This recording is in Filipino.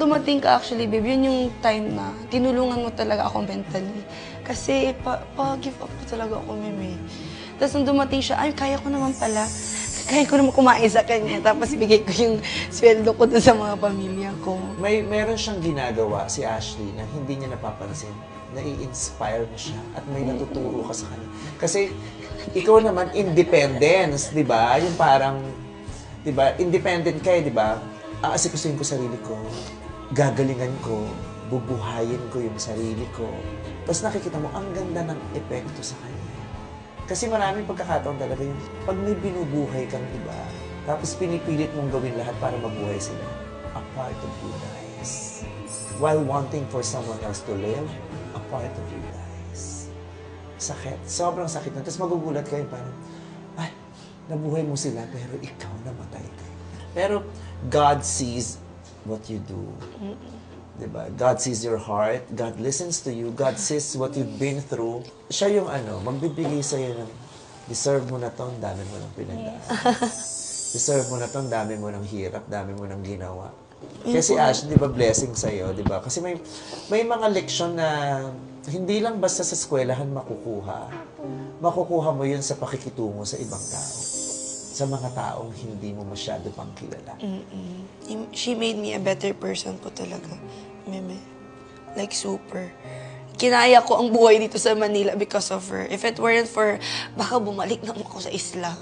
dumating ka actually, babe, yun yung time na tinulungan mo talaga ako mentally. Kasi pa-give up ko talaga ako, Meme. Tapos nung dumating siya, ay, kaya ko naman pala. Kaya ko naman kumain sa kanya. Tapos bigay ko yung sweldo ko dun sa mga pamilya ko. Meron siyang ginagawa, si Ashley, na hindi niya napapansin. Nai-inspire mo siya at may natuturo ka sa kanya. Kasi ikaw naman, independence, di ba? Yung parang, di ba, independent ka di ba? Aasikasuhin ko sarili ko, gagalingan ko, bubuhayin ko yung sarili ko. Tapos nakikita mo, ang ganda ng epekto sa kanya. Kasi maraming pagkakataon talaga yung pag may binubuhay kang iba, tapos pinipilit mong gawin lahat para mabuhay sila, a part of you dies. While wanting for someone else to live, a part of you dies. Sakit. Sobrang sakit na. Tapos magugulat kayo parang, ay, nabuhay mo sila, pero ikaw namatay ka. Pero God sees what you do. Diba? God sees your heart. God listens to you. God sees what you've been through. Siya yung magbibigay sa'yo ng, deserve mo na to, ang dami mo ng pinagdaan. Deserve mo na to, ang dami mo ng hirap, dami mo ng ginawa. Kasi Ash, di ba, blessing sa'yo, di ba? Kasi may mga leksyon na hindi lang basta sa eskwelahan makukuha. Makukuha mo yun sa pakikitungo sa ibang tao. Sa mga taong hindi mo masyado pang kilala. She made me a better person po talaga, Meme. Like, super. Kinaya ko ang buhay dito sa Manila because of her. If it weren't for, baka bumalik na ako sa isla.